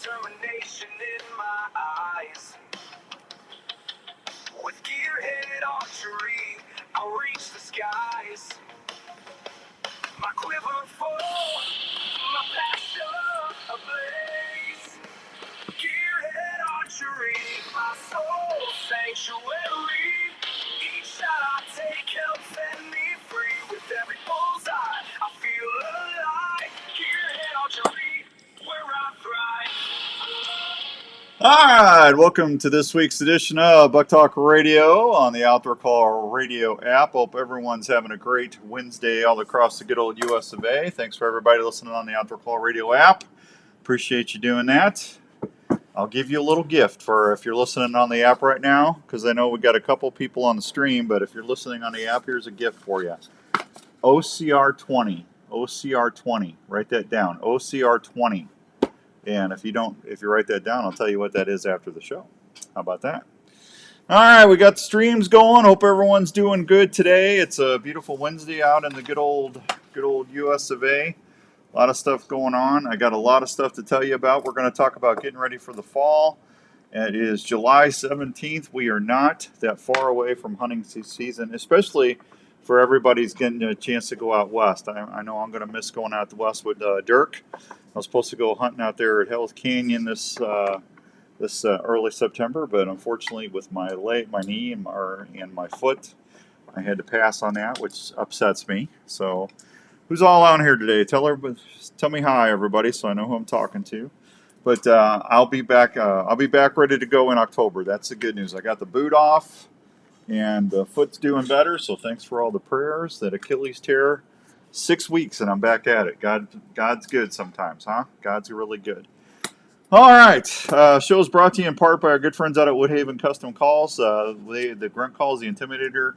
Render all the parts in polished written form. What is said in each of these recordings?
determination in my eyes. With gearhead archery, I'll reach the skies. My quiver full, my passion ablaze. Gearhead archery, my soul sanctuary. Each shot I take helps set me free. With every bullseye, I feel alive. Gearhead archery, where I thrive. All right, welcome to this week's edition of Buck Talk Radio on the Outdoor Call Radio app. Hope everyone's having a great Wednesday all across the good old US of A. Thanks for everybody listening on the Outdoor Call Radio app. Appreciate you doing that. I'll give you a little gift for if you're listening on the app right now, because I know we got a couple people on the stream, but if you're listening on the app, here's a gift for you. OCR 20. OCR 20. Write that down. OCR 20. And if you write that down, I'll tell you what that is after the show. How about that? All right, we got the streams going. Hope everyone's doing good today. It's a beautiful Wednesday out in the good old US of A. A lot of stuff going on. I got a lot of stuff to tell you about. We're going to talk about getting ready for the fall. It is July 17th. We are not that far away from hunting season, especially for everybody's getting a chance to go out west. I know I'm going to miss going out west with Dirk. I was supposed to go hunting out there at Hell's Canyon this early September, but unfortunately with my knee and my foot, I had to pass on that, which upsets me. So who's all out here today? Tell me hi, everybody, so I know who I'm talking to. But I'll be back. I'll be back ready to go in October. That's the good news. I got the boot off, and the foot's doing better. So thanks for all the prayers. That Achilles tear, 6 weeks, and I'm back at it. God's good sometimes, huh? God's really good. All right. Show's brought to you in part by our good friends out at Woodhaven Custom Calls. The Grunt Calls, the Intimidator.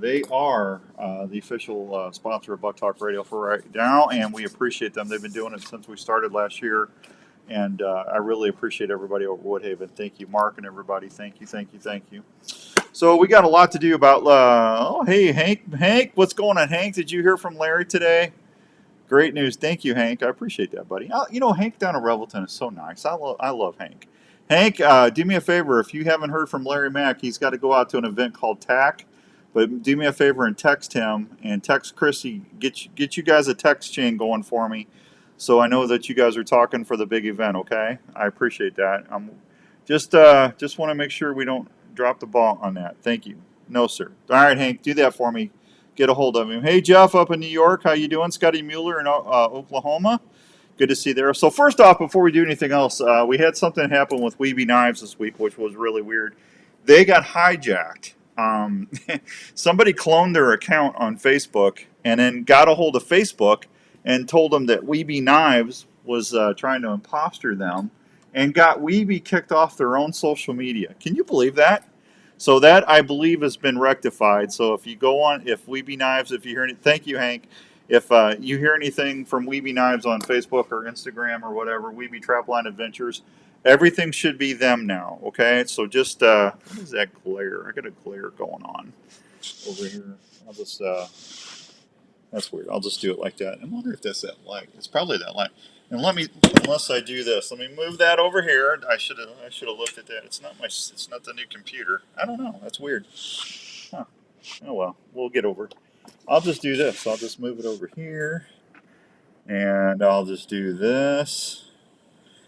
They are the official sponsor of Buck Talk Radio for right now, and we appreciate them. They've been doing it since we started last year, and I really appreciate everybody over at Woodhaven. Thank you, Mark, and everybody. Thank you. So we got a lot to do about. Hey, Hank, what's going on, Hank? Did you hear from Larry today? Great news. Thank you, Hank. I appreciate that, buddy. Hank down in Revelton is so nice. I love Hank. Hank, do me a favor. If you haven't heard from Larry Mack, he's got to go out to an event called TAC. But do me a favor and text him and text Chrissy. Get you guys a text chain going for me, so I know that you guys are talking for the big event. Okay, I appreciate that. I'm just want to make sure we don't drop the ball on that. Thank you. No, sir. All right, Hank, do that for me. Get a hold of him. Hey, Jeff, up in New York, how you doing? Scotty Mueller in Oklahoma. Good to see you there. So first off, before we do anything else, we had something happen with Weeby Knives this week, which was really weird. They got hijacked. Somebody cloned their account on Facebook and then got a hold of Facebook and told them that Weeby Knives was trying to imposter them and got Weeby kicked off their own social media. Can you believe that? So that, I believe, has been rectified. So if you go on, if Weeby Knives, if you hear thank you, Hank. If you hear anything from Weeby Knives on Facebook or Instagram or whatever, Weeby Trapline Adventures, everything should be them now, okay? So just, what is that glare? I got a glare going on over here. I'll just, that's weird. I'll just do it like that. I wonder if that's that light. It's probably that light. And unless I do this, let me move that over here. I should have looked at that. It's not the new computer. I don't know. That's weird. Huh. Oh well, we'll get over it. I'll just do this. I'll just move it over here, and I'll just do this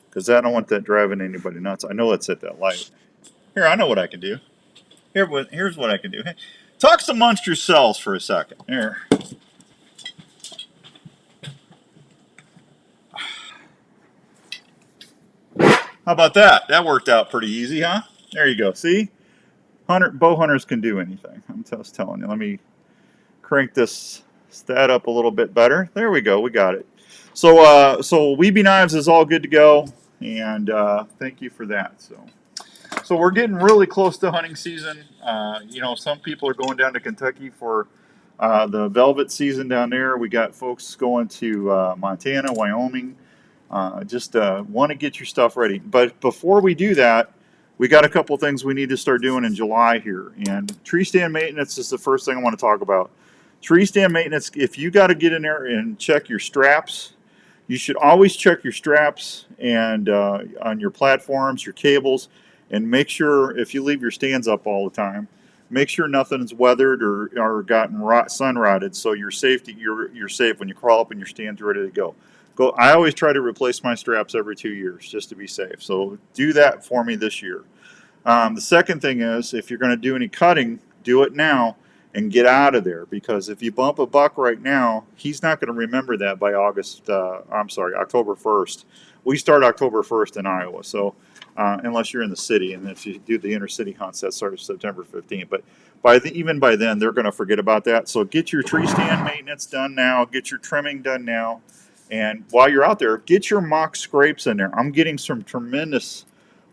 because I don't want that driving anybody nuts. I know it's at that light. Here, I know what I can do. Here's what I can do. Hey, talk amongst yourselves for a second. Here. How about that? That worked out pretty easy, huh? There you go. See? Bow hunters can do anything. I'm just telling you. Let me crank this stat up a little bit better. There we go. We got it. So Weeby Knives is all good to go, and thank you for that. So we're getting really close to hunting season. Some people are going down to Kentucky for the velvet season down there. We got folks going to Montana, Wyoming. Just want to get your stuff ready. But before we do that, we got a couple things we need to start doing in July here. And tree stand maintenance is the first thing I want to talk about. Tree stand maintenance, if you got to get in there and check your straps, You should always check your straps and on your platforms, your cables, and make sure if you leave your stands up all the time, make sure nothing's weathered or gotten sun rotted, so you're safe when you crawl up and your stand's ready to go. Go. I always try to replace my straps every 2 years just to be safe. So do that for me this year. The second thing is, if you're going to do any cutting, do it now and get out of there, because if you bump a buck right now, he's not going to remember that by October 1st. We start October 1st in Iowa, so unless you're in the city, and if you do the intercity hunts, that starts September 15th. But even by then, they're going to forget about that. So get your tree stand maintenance done now, get your trimming done now, and while you're out there, get your mock scrapes in there. I'm getting some tremendous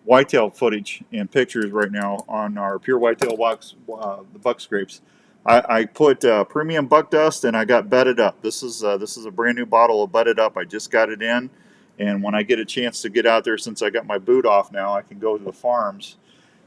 whitetail footage and pictures right now on our pure whitetail the buck scrapes. I put premium buck dust, and I got bedded up. This is a brand new bottle of bedded up. I just got it in, and when I get a chance to get out there, since I got my boot off now, I can go to the farms,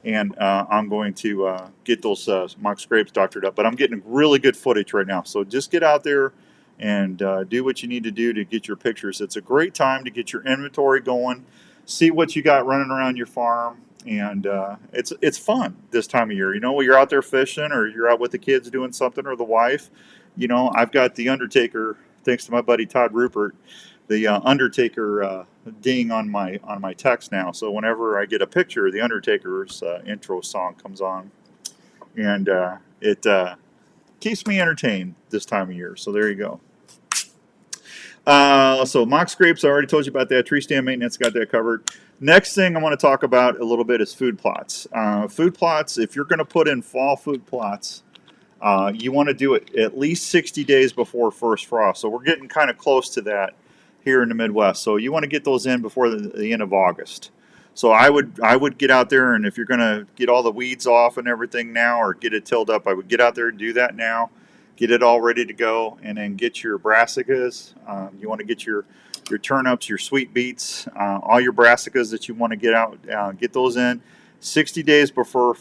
and I'm going to get those mock scrapes doctored up. But I'm getting really good footage right now, so just get out there and do what you need to do to get your pictures. It's a great time to get your inventory going, see what you got running around your farm, and it's fun this time of year. You know, when you're out there fishing or you're out with the kids doing something, or the wife. You know, I've got the Undertaker, thanks to my buddy Todd Rupert, the Undertaker ding on my text now. So whenever I get a picture, the Undertaker's intro song comes on, and it keeps me entertained this time of year. So there you go. So mock scrapes, I already told you about that. Tree stand maintenance, got that covered. Next thing I want to talk about a little bit is food plots. Food plots, if you're going to put in fall food plots, you want to do it at least 60 days before first frost. So we're getting kind of close to that here in the Midwest. So you want to get those in before the end of August. So I would get out there, and if you're going to get all the weeds off and everything now, or get it tilled up, I would get out there and do that now. Get it all ready to go, and then get your brassicas. You want to get your turnips, your sweet beets, all your brassicas that you want to get out. Get those in 60 days before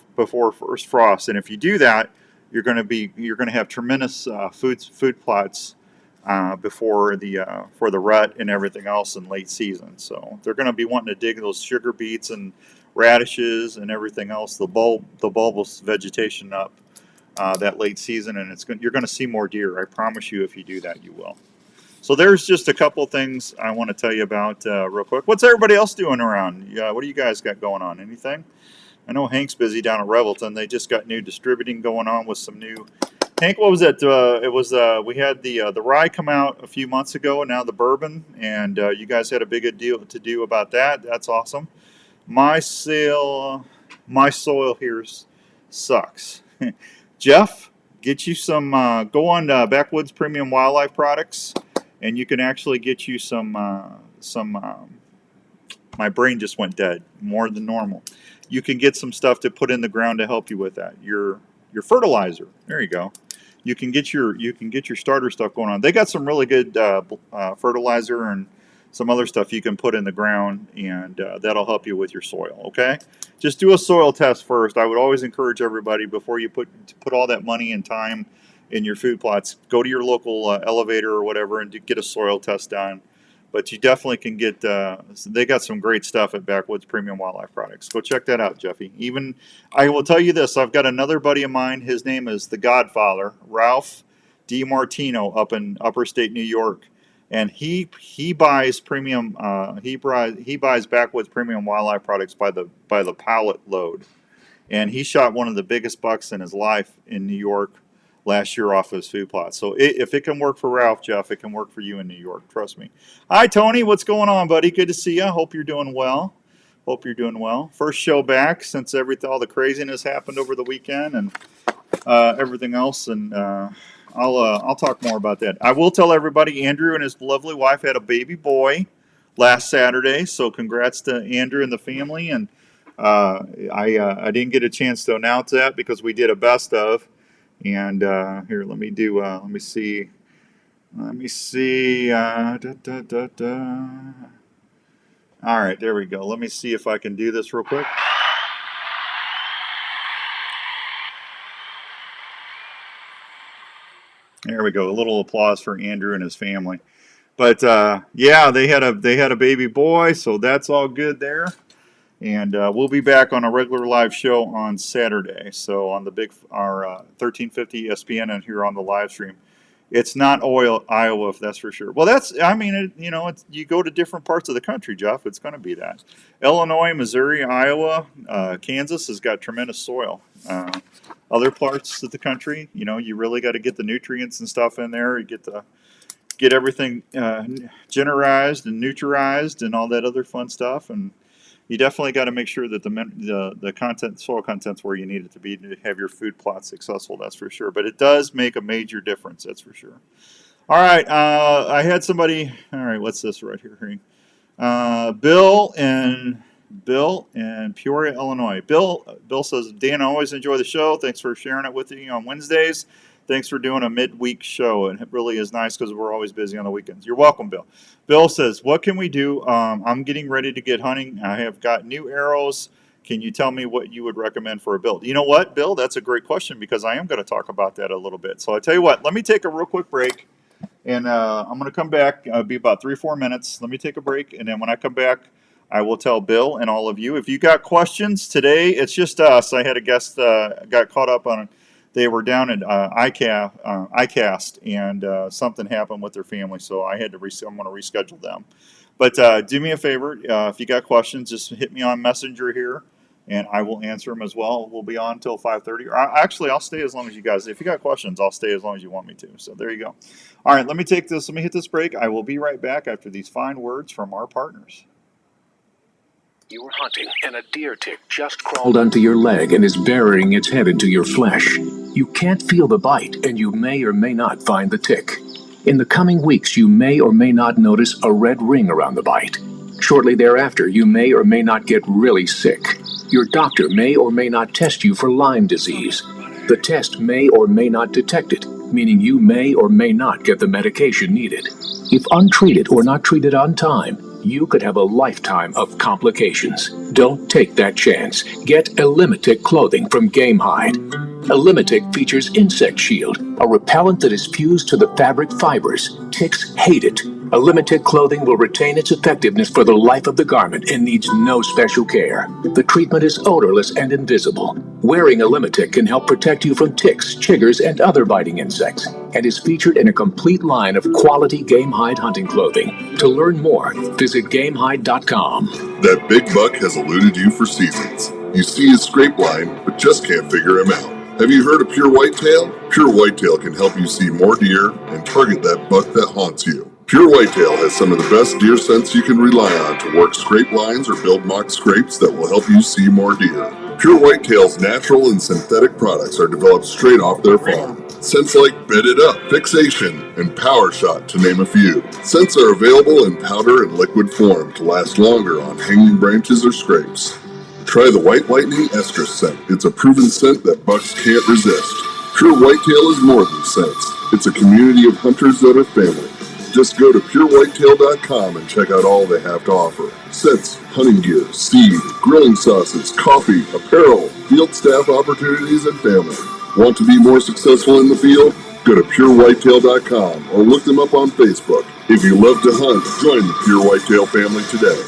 first frost. And if you do that, you're going to have tremendous food plots before for the rut and everything else in late season. So they're going to be wanting to dig those sugar beets and radishes and everything else, the bulbous vegetation up that late season, and you're going to see more deer. I promise you, if you do that, you will. So there's just a couple things I want to tell you about real quick. What's everybody else doing around? What do you guys got going on? Anything? I know Hank's busy down at Revelton. They just got new distributing going on with some new. Hank, what was that? We had the rye come out a few months ago, and now the bourbon, and you guys had a big deal to do about that. That's awesome. My soil here sucks. Jeff, get you some. Go on Backwoods Premium Wildlife Products, and you can actually get you some. My brain just went dead, more than normal. You can get some stuff to put in the ground to help you with that. Your fertilizer. There you go. You can get your starter stuff going on. They got some really good fertilizer and some other stuff you can put in the ground, and that'll help you with your soil. Okay, just do a soil test first. I would always encourage everybody, before you put all that money and time in your food plots, go to your local elevator or whatever and get a soil test done. But you definitely can get. They got some great stuff at Backwoods Premium Wildlife Products. Go check that out, Jeffy. Even I will tell you this: I've got another buddy of mine. His name is the Godfather, Ralph DiMartino, up in Upper State New York. And he buys premium. He buys Backwoods Premium Wildlife Products by the pallet load, and he shot one of the biggest bucks in his life in New York last year off his food plot. So if it can work for Ralph, Jeff, it can work for you in New York. Trust me. Hi, Tony. What's going on, buddy? Good to see you. Hope you're doing well. First show back since all the craziness happened over the weekend and everything else, and I'll talk more about that. I will tell everybody, Andrew and his lovely wife had a baby boy last Saturday, so congrats to Andrew and the family. And I didn't get a chance to announce that because we did a best of. And here, let me see. All right, there we go. Let me see if I can do this real quick. There we go. A little applause for Andrew and his family. But yeah, they had a baby boy, so that's all good there. And we'll be back on a regular live show on Saturday. So on our 1350 ESPN and here on the live stream. It's not Iowa, if that's for sure. Well, you go to different parts of the country, Jeff. It's going to be that. Illinois, Missouri, Iowa, Kansas has got tremendous soil. Other parts of the country, you really got to get the nutrients and stuff in there. You get everything generized and neutralized and all that other fun stuff. And you definitely got to make sure that the soil content's where you need it to be to have your food plot successful. That's for sure. But it does make a major difference. That's for sure. All right. I had somebody. All right. What's this right here? Bill in Peoria, Illinois. Bill says, Dan, I always enjoy the show. Thanks for sharing it with me on Wednesdays. Thanks for doing a midweek show. And it really is nice because we're always busy on the weekends. You're welcome, Bill. Bill says, what can we do? I'm getting ready to get hunting. I have got new arrows. Can you tell me what you would recommend for a build? You know what, Bill? That's a great question because I am going to talk about that a little bit. So I tell you what, let me take a real quick break. And I'm going to come back. It'll be about 3-4 minutes. Let me take a break. And then when I come back, I will tell Bill and all of you. If you got questions today, it's just us. I had a guest got caught up on it. They were down at ICAST, and something happened with their family, so I had to. I'm going to reschedule them. But do me a favor, if you got questions, just hit me on Messenger here, and I will answer them as well. We'll be on until 5:30. Actually, I'll stay as long as you guys. If you got questions, I'll stay as long as you want me to. So there you go. All right, let me hit this break. I will be right back after these fine words from our partners. You were hunting, and a deer tick just crawled onto your leg and is burying its head into your flesh. You can't feel the bite, and you may or may not find the tick. In the coming weeks, you may or may not notice a red ring around the bite. Shortly thereafter, you may or may not get really sick. Your doctor may or may not test you for Lyme disease. The test may or may not detect it, meaning you may or may not get the medication needed. If untreated or not treated on time, you could have a lifetime of complications. Don't take that chance. Get Elimitic clothing from Gamehide. Elimitic features Insect Shield, a repellent that is fused to the fabric fibers. Ticks hate it. Elimitic clothing will retain its effectiveness for the life of the garment and needs no special care. The treatment is odorless and invisible. Wearing Elimitic can help protect you from ticks, chiggers, and other biting insects, and is featured in a complete line of quality Gamehide hunting clothing. To learn more, visit Gamehide.com. That big buck has eluded you for seasons. You see his scrape line, but just can't figure him out. Have you heard of Pure Whitetail? Pure Whitetail can help you see more deer and target that buck that haunts you. Pure Whitetail has some of the best deer scents you can rely on to work scrape lines or build mock scrapes that will help you see more deer. Pure Whitetail's natural and synthetic products are developed straight off their farm. Scents like Bed It Up, Fixation, and Power Shot, to name a few. Scents are available in powder and liquid form to last longer on hanging branches or scrapes. Try the White Lightning Estrus scent. It's a proven scent that bucks can't resist. Pure Whitetail is more than scents. It's a community of hunters that are family. Just go to purewhitetail.com and check out all they have to offer. Scents, hunting gear, seed, grilling sauces, coffee, apparel, field staff opportunities, and family. Want to be more successful in the field? Go to purewhitetail.com or look them up on Facebook. If you love to hunt, join the Pure Whitetail family today.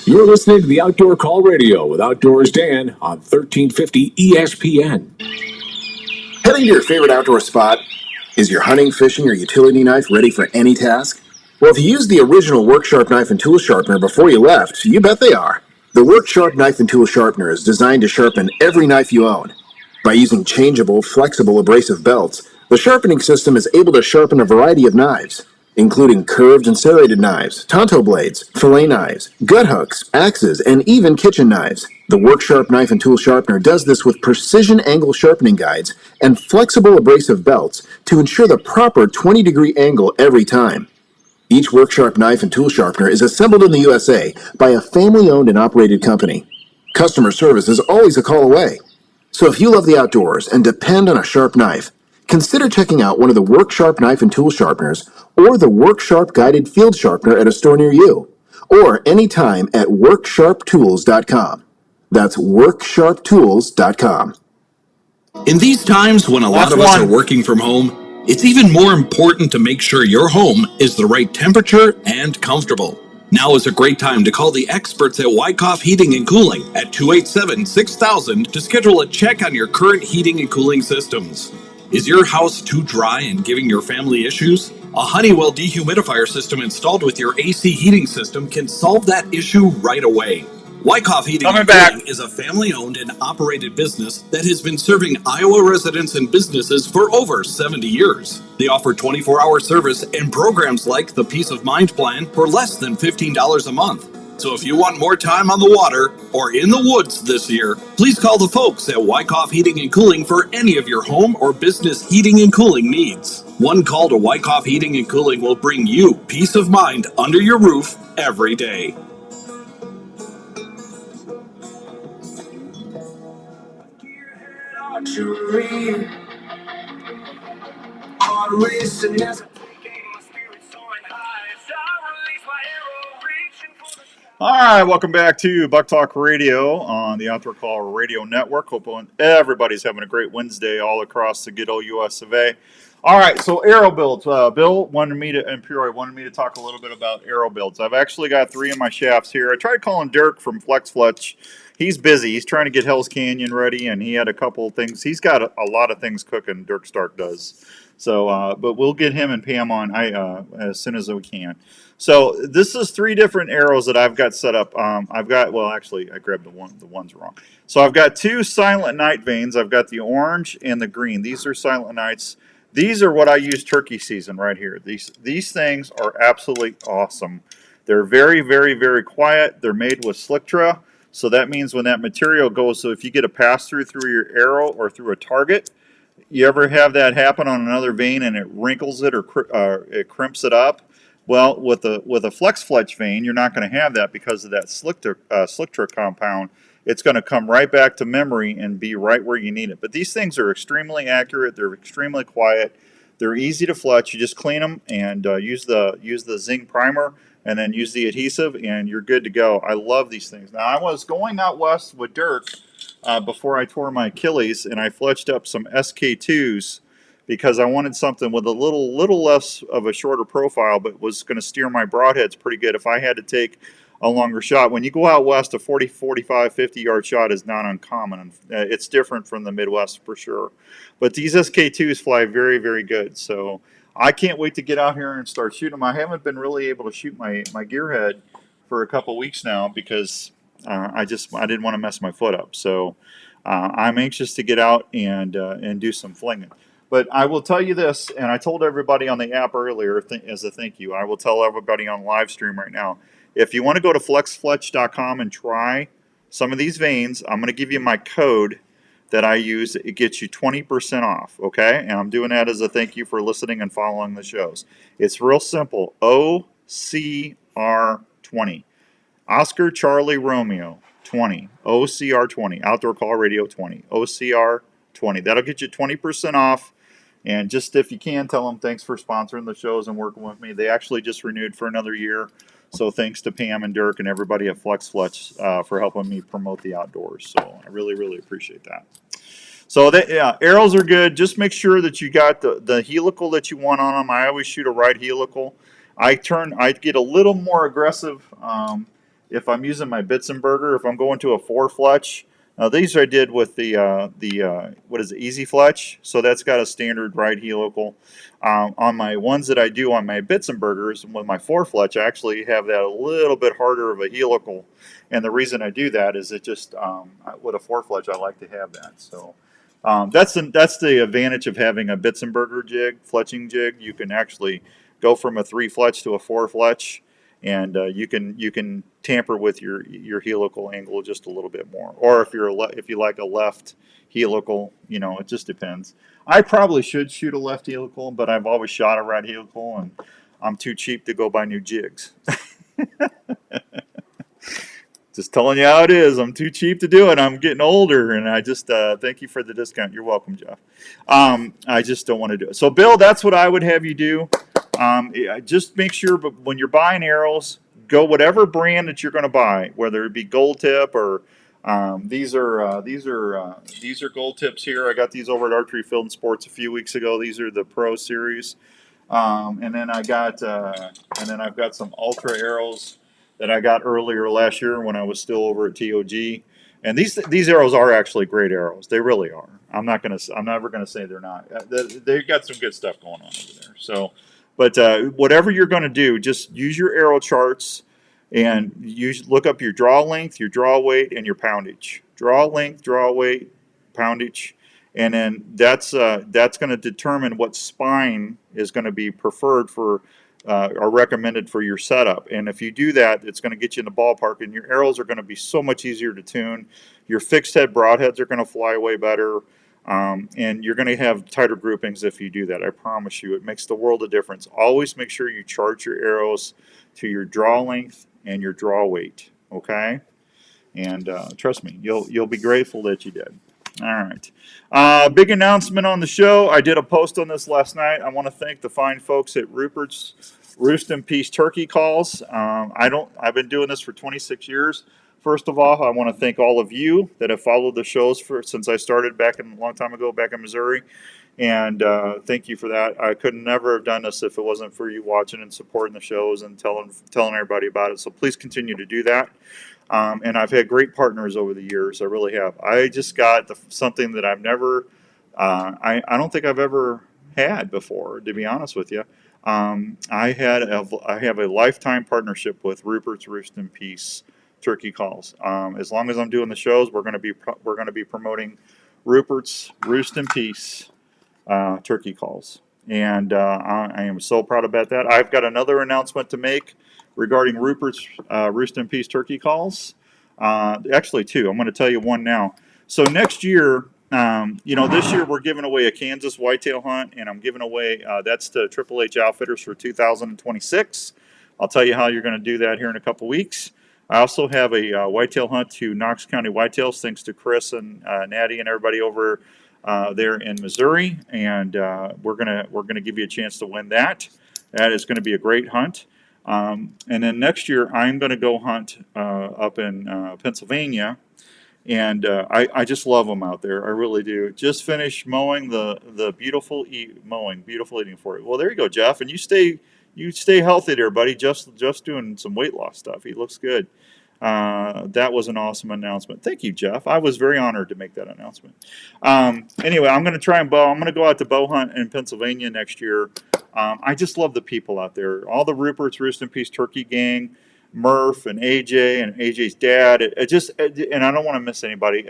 You're listening to the Outdoor Call Radio with Outdoors Dan on 1350 ESPN. Heading to your favorite outdoor spot? Is your hunting, fishing, or utility knife ready for any task? Well, if you used the original Worksharp knife and tool sharpener before you left, you bet they are. The Worksharp knife and tool sharpener is designed to sharpen every knife you own. By using changeable, flexible abrasive belts, the sharpening system is able to sharpen a variety of knives, including curved and serrated knives, tonto blades, fillet knives, gut hooks, axes, and even kitchen knives. The Worksharp knife and tool sharpener does this with precision angle sharpening guides and flexible abrasive belts to ensure the proper 20-degree angle every time. Each Worksharp knife and tool sharpener is assembled in the USA by a family-owned and operated company. Customer service is always a call away. So if you love the outdoors and depend on a sharp knife, consider checking out one of the Worksharp knife and tool sharpeners or the Worksharp guided field sharpener at a store near you, or anytime at WorksharpTools.com. That's WorksharpTools.com. In these times when a lot of us are working from home, It's even more important to make sure your home is the right temperature and comfortable. Now is a great time to call the experts at Wyckoff Heating and Cooling at 287-6000 to schedule a check on your current heating and cooling systems. Is your house too dry and giving your family issues? A Honeywell dehumidifier system installed with your AC heating system can solve that issue right away. Wyckoff Heating and Cooling is a family-owned and operated business that has been serving Iowa residents and businesses for over 70 years. They offer 24-hour service and programs like the Peace of Mind Plan for less than $15 a month. So if you want more time on the water or in the woods this year, please call the folks at Wyckoff Heating and Cooling for any of your home or business heating and cooling needs. One call to Wyckoff Heating and Cooling will bring you peace of mind under your roof every day. Archery, heart racing as I take aim, my spirit soaring high as I release my arrow, reaching for the sky. All right, welcome back to Buck Talk Radio on the Outdoor Call Radio Network. Hope everybody's having a great Wednesday all across the good old US of A. All right, so arrow builds. Bill wanted me to, and Peoria wanted me to talk a little bit about arrow builds. I've actually got 3 of my shafts here. I tried calling Dirk from Flex Fletch. He's busy. He's trying to get Hell's Canyon ready, and he had a couple of things. He's got a lot of things cooking, Dirk Stark does. So, but we'll get him and Pam on as soon as we can. So this is 3 different arrows that I've got set up. I've got, well, actually, I grabbed the one's wrong. So I've got 2 Silent Night vanes. I've got the orange and the green. These are Silent Nights. These are what I use turkey season right here. These things are absolutely awesome. They're very, very, very quiet. They're made with Slictra. So that means when that material goes, so if you get a pass-through through your arrow or through a target, you ever have that happen on another vane and it wrinkles it or it crimps it up? Well, with a Flex Fletch vane, you're not going to have that because of that Slictra compound. It's going to come right back to memory and be right where you need it. But these things are extremely accurate. They're extremely quiet. They're easy to fletch. You just clean them and use the zinc primer and then use the adhesive and you're good to go. I love these things. Now, I was going out west with Dirk before I tore my Achilles, and I fletched up some SK2s because I wanted something with a little less of a shorter profile, but was going to steer my broadheads pretty good if I had to take a longer shot. When you go out west, a 40, 45, 50-yard shot is not uncommon. It's different from the Midwest for sure. But these SK2s fly very, very good. So I can't wait to get out here and start shooting them. I haven't been really able to shoot my gearhead for a couple weeks now because I didn't want to mess my foot up. So I'm anxious to get out and do some flinging. But I will tell you this, and I told everybody on the app earlier as a thank you. I will tell everybody on live stream right now. If you want to go to flexfletch.com and try some of these vanes, I'm going to give you my code that I use. It gets you 20% off, okay? And I'm doing that as a thank you for listening and following the shows. It's real simple. OCR20. Oscar Charlie Romeo 20. OCR20. Outdoor Call Radio 20. OCR20. That'll get you 20% off. And just if you can, tell them thanks for sponsoring the shows and working with me. They actually just renewed for another year. So thanks to Pam and Dirk and everybody at Flex Fletch for helping me promote the outdoors. So I really, really appreciate that. So arrows are good. Just make sure that you got the helical that you want on them. I always shoot a right helical. I get a little more aggressive if I'm using my Bitzenberger. If I'm going to a 4 Fletch. Now these I did with the what is it, Easy Fletch. So that's got a standard right helical. On my ones that I do on my Bitzenbergers, with my 4 Fletch, I actually have that a little bit harder of a helical. And the reason I do that is it just, with a 4 Fletch, I like to have that. So that's the advantage of having a Bitzenberger jig, fletching jig. You can actually go from a 3 Fletch to a 4 Fletch. And you can tamper with your helical angle just a little bit more, or if you like a left helical, it just depends. I probably should shoot a left helical, but I've always shot a right helical, and I'm too cheap to go buy new jigs. Just telling you how it is. I'm too cheap to do it. I'm getting older, and I just thank you for the discount. You're welcome, Jeff. I just don't want to do it. So, Bill, that's what I would have you do. Just make sure, but when you're buying arrows, go whatever brand that you're going to buy, whether it be Gold Tip or These are gold tips here. I got these over at Archery Field and Sports a few weeks ago. These are the Pro Series, and then I've got some Ultra arrows that I got earlier last year when I was still over at TOG. And these arrows are actually great arrows. They really are. I'm never gonna say they're not. They've got some good stuff going on over there. So, but whatever you're gonna do, just use your arrow charts and look up your draw length, your draw weight, and your poundage. Draw length, draw weight, poundage, and then that's going to determine what spine is going to be preferred for or recommended for your setup. And if you do that, it's going to get you in the ballpark, and your arrows are going to be so much easier to tune. Your fixed head broadheads are going to fly away better, and you're going to have tighter groupings if you do that. I promise you, it makes the world of difference. Always make sure you chart your arrows to your draw length and your draw weight. Okay, and trust me, you'll be grateful that you did. All right. Big announcement on the show. I did a post on this last night. I want to thank the fine folks at Rupert's Roost and Peace Turkey Calls. I've been doing this for 26 years. First of all, I want to thank all of you that have followed the shows since I started a long time ago back in Missouri. And thank you for that. I could never have done this if it wasn't for you watching and supporting the shows and telling everybody about it. So please continue to do that. And I've had great partners over the years. I really have. I just got something that I've never, I don't think I've ever had before, to be honest with you. I have a lifetime partnership with Rupert's Roost and Peace Turkey Calls. As long as I'm doing the shows, we're going to be promoting Rupert's Roost and Peace Turkey Calls, and I am so proud about that. I've got another announcement to make regarding Rupert's Roost and Peace Turkey Calls. Actually, two. I'm going to tell you one now. So next year, this year we're giving away a Kansas whitetail hunt, and I'm giving away that's to Triple H Outfitters for 2026. I'll tell you how you're going to do that here in a couple weeks. I also have a whitetail hunt to Knox County Whitetails, thanks to Chris and Natty and everybody over there in Missouri, and we're gonna give you a chance to win that. That is going to be a great hunt. And then next year, I'm going to go hunt up in Pennsylvania, and I just love them out there. I really do. Just finished mowing the beautiful eating for it. Well, there you go, Jeff, and you stay healthy there, buddy. Jeff's doing some weight loss stuff. He looks good. That was an awesome announcement. Thank you, Jeff. I was very honored to make that announcement. Anyway, I'm going to try and bow. I'm going to go out to bow hunt in Pennsylvania next year. I just love the people out there. All the Rupert's Roost and Peace Turkey Gang, Murph and AJ's dad. And I don't want to miss anybody.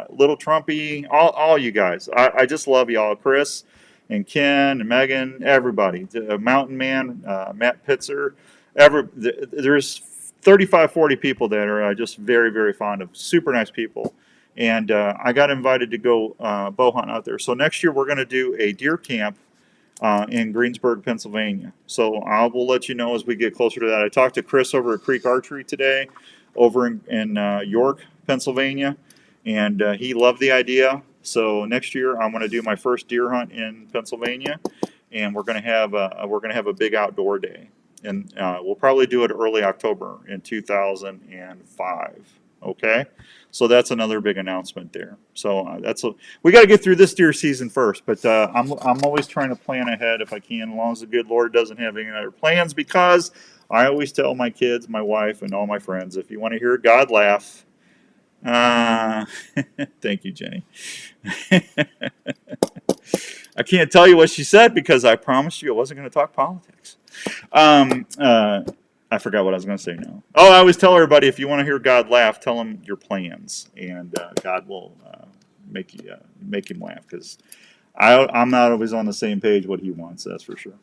Little Trumpy, all you guys. I just love y'all. Chris and Ken and Megan, everybody. Mountain Man, Matt Pitzer. There's 35, 40 people that are just very, very fond of. Super nice people. And I got invited to go bow hunt out there. So next year we're going to do a deer camp in Greensburg, Pennsylvania. So I will let you know as we get closer to that. I talked to Chris over at Creek Archery today over in York, Pennsylvania, and he loved the idea. So next year I'm going to do my first deer hunt in Pennsylvania, and we're going to have a big outdoor day. And we'll probably do it early October in 2005. Okay, so that's another big announcement there. So we got to get through this deer season first. But I'm always trying to plan ahead if I can, as long as the good Lord doesn't have any other plans. Because I always tell my kids, my wife, and all my friends, if you want to hear God laugh, thank you, Jenny. I can't tell you what she said because I promised you I wasn't going to talk politics. I forgot what I was going to say now. Oh, I always tell everybody, if you want to hear God laugh, tell him your plans, and God will make him laugh, because I'm not always on the same page what he wants, that's for sure.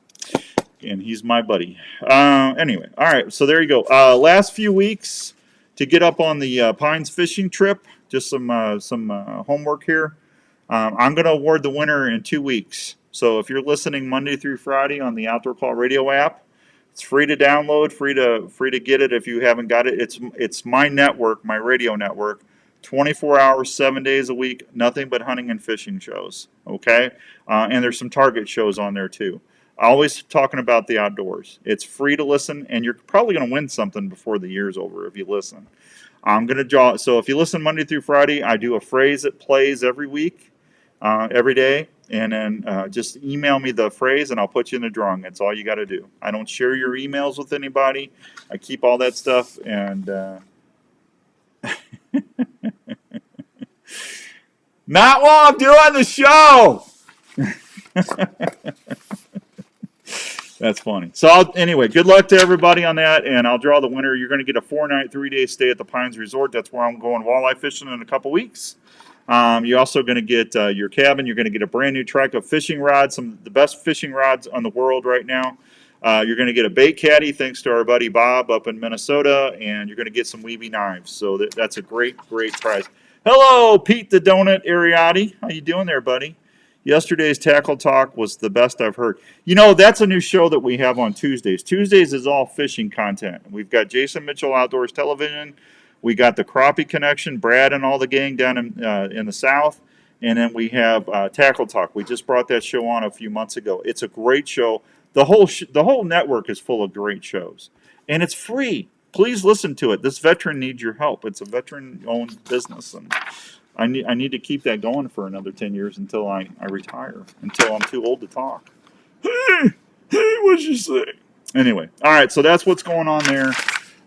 And he's my buddy. Anyway, all right, so there you go. Last few weeks to get up on the Pines fishing trip, just some homework here. I'm going to award the winner in 2 weeks. So if you're listening Monday through Friday on the Outdoor Call Radio app, it's free to download, free to get it if you haven't got it. It's my network, my radio network, 24 hours, 7 days a week, nothing but hunting and fishing shows. Okay, and there's some Target shows on there too. Always talking about the outdoors. It's free to listen, and you're probably going to win something before the year's over if you listen. I'm going to draw. So if you listen Monday through Friday, I do a phrase that plays every week, every day. And then just email me the phrase, and I'll put you in the drawing. That's all you got to do. I don't share your emails with anybody. I keep all that stuff. And not while I'm doing the show. That's funny. So anyway, good luck to everybody on that, and I'll draw the winner. You're going to get a 4-night, 3-day stay at the Pines Resort. That's where I'm going walleye fishing in a couple weeks. You're also going to get your cabin. You're going to get a brand new trike of fishing rods, some of the best fishing rods on the world right now. You're going to get a bait caddy, thanks to our buddy Bob up in Minnesota, and you're going to get some Weeby knives. So that's a great, great prize. Hello, Pete the Donut Ariati. How you doing there, buddy? Yesterday's Tackle Talk was the best I've heard. You know, that's a new show that we have on Tuesdays. Tuesdays is all fishing content. We've got Jason Mitchell Outdoors Television. We got the Crappie Connection, Brad and all the gang down in the South. And then we have Tackle Talk. We just brought that show on a few months ago. It's a great show. The whole network is full of great shows. And it's free. Please listen to it. This veteran needs your help. It's a veteran-owned business. And I need to keep that going for another 10 years until I retire, until I'm too old to talk. Hey, what'd you say? Anyway, all right, so that's what's going on there.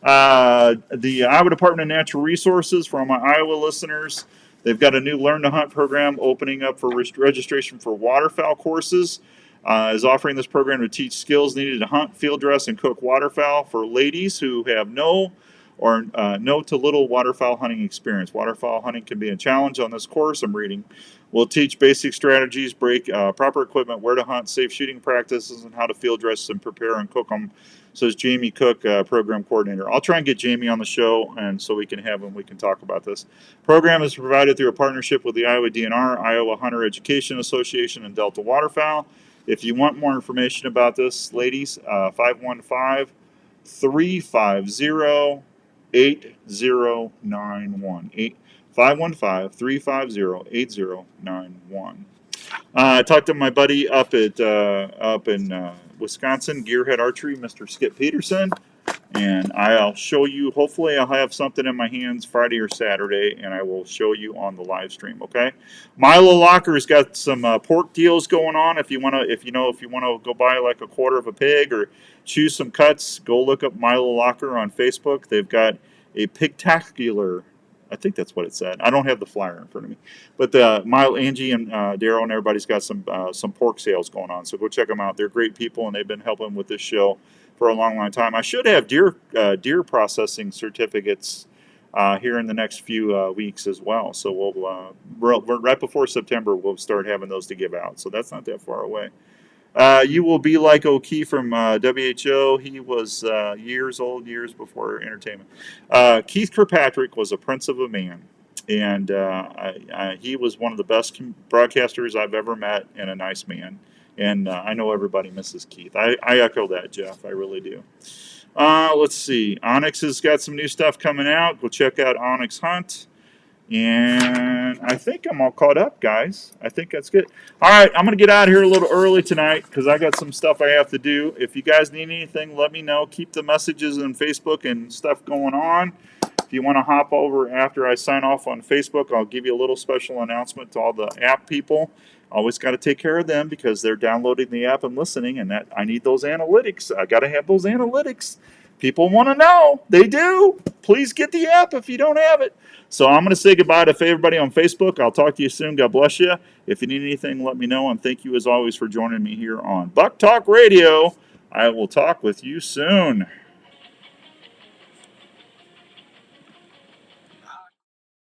The Iowa Department of Natural Resources, for all my Iowa listeners, they've got a new Learn to Hunt program opening up for registration for waterfowl courses. Is offering this program to teach skills needed to hunt, field dress, and cook waterfowl for ladies who have no to little waterfowl hunting experience. Waterfowl hunting can be a challenge on this course I'm reading. We'll teach basic strategies, proper equipment, where to hunt, safe shooting practices, and how to field dress and prepare and cook them, says Jamie Cook, program coordinator. I'll try and get Jamie on the show, and so we can have him, we can talk about this. Program is provided through a partnership with the Iowa DNR, Iowa Hunter Education Association, and Delta Waterfowl. If you want more information about this, ladies, 515-350-8091. 515-350-8091. I talked to my buddy up in Wisconsin, Gearhead Archery, Mr. Skip Peterson, and I'll show you. Hopefully, I'll have something in my hands Friday or Saturday, and I will show you on the live stream. Okay, Milo Locker's got some pork deals going on. If you want to go buy like a quarter of a pig or choose some cuts, go look up Milo Locker on Facebook. They've got a pigtacular. I think that's what it said. I don't have the flyer in front of me, but Angie and Daryl and everybody's got some pork sales going on. So go check them out. They're great people, and they've been helping with this show for a long, long time. I should have deer processing certificates here in the next few weeks as well. So we'll right before September we'll start having those to give out. So that's not that far away. You will be like O'Keefe from WHO. He was years before entertainment. Keith Kirkpatrick was a prince of a man, and he was one of the best broadcasters I've ever met, and a nice man. And I know everybody misses Keith. I echo that, Jeff. I really do. Let's see. Onyx has got some new stuff coming out. Go check out Onyx Hunt. And I think I'm all caught up, guys. I think that's good. All right, I'm going to get out of here a little early tonight because I got some stuff I have to do. If you guys need anything, let me know. Keep the messages on Facebook and stuff going on. If you want to hop over after I sign off on Facebook, I'll give you a little special announcement to all the app people. Always got to take care of them because they're downloading the app and listening, and that I need those analytics. I got to have those analytics. People want to know. They do. Please get the app if you don't have it. So I'm going to say goodbye to everybody on Facebook. I'll talk to you soon. God bless you. If you need anything, let me know. And thank you, as always, for joining me here on Buck Talk Radio. I will talk with you soon.